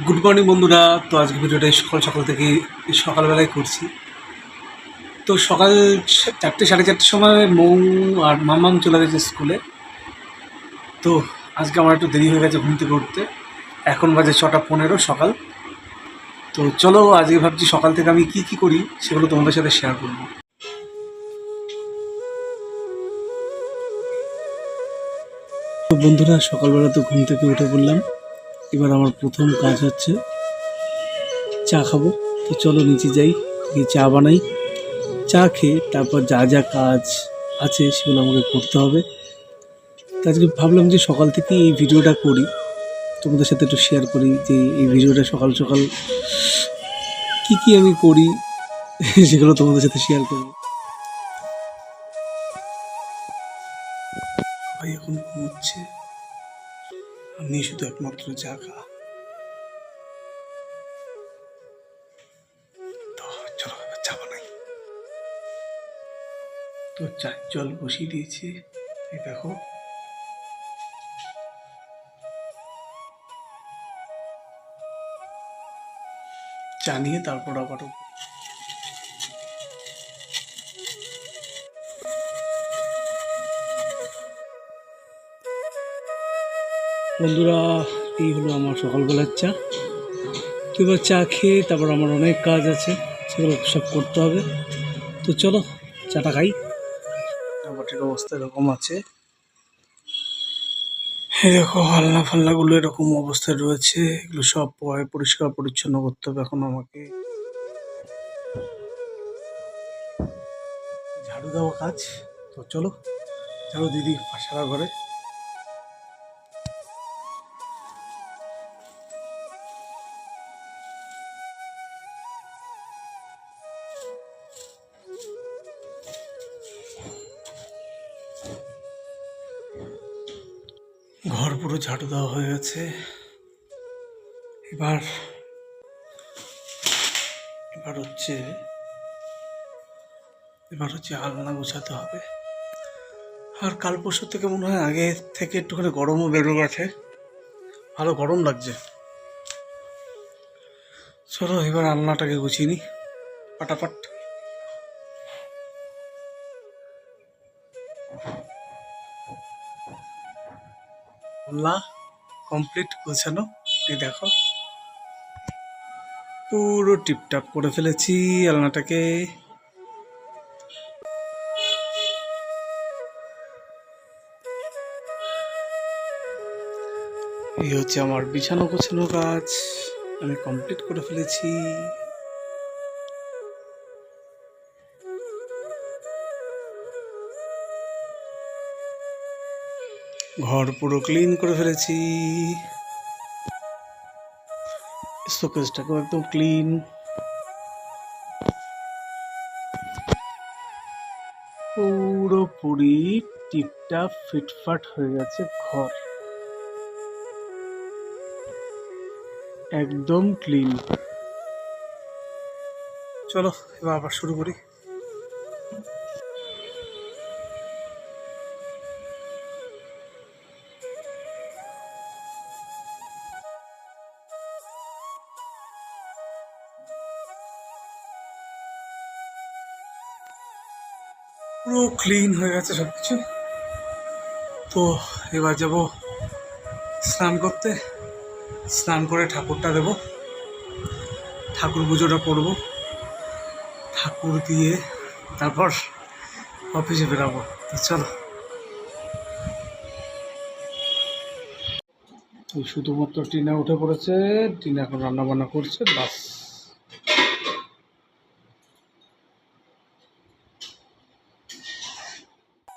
Good morning বন্ধুরা। তো আজকে ভিডিওটা সকাল সকাল থেকে সকালবেলায় করছি। তো সকাল 4টে 4:30টার সময় মৌ আর মামাম চলে গেছে স্কুলে। তো আজকে আমার একটু দেরি হয়ে গেছে ঘুম থেকে উঠতে। এখন বাজে 6:15 সকাল। তো চলো আজকে ভাবছি সকাল থেকে আমি কি কি করি সেগুলো তোমাদের সাথে শেয়ার করবো। তো বন্ধুরা, সকালবেলা তো ঘুম থেকে উঠে পড়লাম। এবার আমার প্রথম কাজ হচ্ছে চা খাবো। তো চলো নিচে যাই, গিয়ে চা বানাই। চা খেয়ে তারপর যা যা কাজ আছে সেগুলো আমাকে করতে হবে। তো আজকে ভাবলাম যে সকাল থেকে এই ভিডিওটা করি, তোমাদের সাথে একটু শেয়ার করি যে এই ভিডিওটা সকাল সকাল কি কি আমি করি সেগুলো তোমাদের সাথে শেয়ার করবো। ভাই এখন ঘুমোচ্ছে, আমি শুধু একমাত্র জাগা। তো চলো এবার চা বানাই। তো চার জল বসিয়ে দিয়েছি, এই দেখো। চা নিয়ে তারপর আবার বন্ধুরা, এই হলো আমার সকালবেলার চা। তো এবার চা খেয়ে তারপর আমার অনেক কাজ আছে, সেগুলো সব করতে হবে। তো চলো চাটা খাই। বাটির অবস্থা এরকম আছে, এই দেখো আলনা ফাল্লাগুলো এরকম অবস্থায় রয়েছে। এগুলো সব পরিষ্কার পরিচ্ছন্ন করতে হবে এখন আমাকে। ঝাড়ু দেওয়া কাজ। তো চলো ঝাড়ু দিদি সারা ঘরে। ঘর পুরো ঝাড়ু দেওয়া হয়ে গেছে। এবার এবার হচ্ছে এবার হচ্ছে আলনা গোছাতে হবে। আর কাল পরশু থেকে মনে হয় আগে থেকে একটুখানি গরমও বেড়ে গেছে, ভালো গরম লাগছে। চলো এবার আলনাটাকে গুছিয়ে নিই পাটাপাট। আলনা কমপ্লিট গোছানো, এই দেখো পুরো টিপটাপ করে ফেলেছি আলনাটাকে। এই হচ্ছে আমার বিছানা গোছানো কাজ, আমি কমপ্লিট করে ফেলেছি। ঘর পুরো ক্লিন করে ফেলেছি, শোকেসটাকেও একদম ক্লিন। পুরোপুরি টিপটাপ ফিটফাট হয়ে গেছে ঘর, একদম ক্লিন। চলো এবার আবার শুরু করি। পুরো ক্লিন হয়ে গেছে সবকিছু। তো এবার যাব স্নান করতে। স্নান করে ঠাকুরটা দেব, ঠাকুর পুজোটা করবো, ঠাকুর দিয়ে তারপর অফিসে বেরাবো। তো চলো। তো শুধুমাত্র টিনা উঠে পড়েছে, টিনা এখন রান্না বান্না করছে, বাস।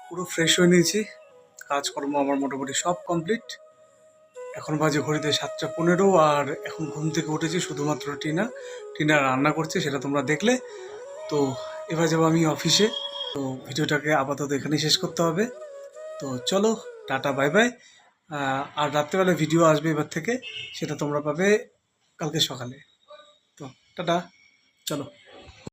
পুরো ফ্রেশ হয়ে নিয়েছি, কাজকর্ম আমার মোটামুটি সব কমপ্লিট। এখন বাজে ঘড়িতে 7:15, আর এখন ঘুম থেকে উঠেছি শুধুমাত্র টিনা রান্না করছে, সেটা তোমরা দেখলে। তো এবার যাবো আমি অফিসে। তো ভিডিওটাকে আপাতত এখানেই শেষ করতে হবে। তো চলো টাটা বাই বাই। আর রাত্রেবেলা ভিডিও আসবে এবার থেকে, সেটা তোমরা পাবে কালকে সকালে। তো টাটা, চলো।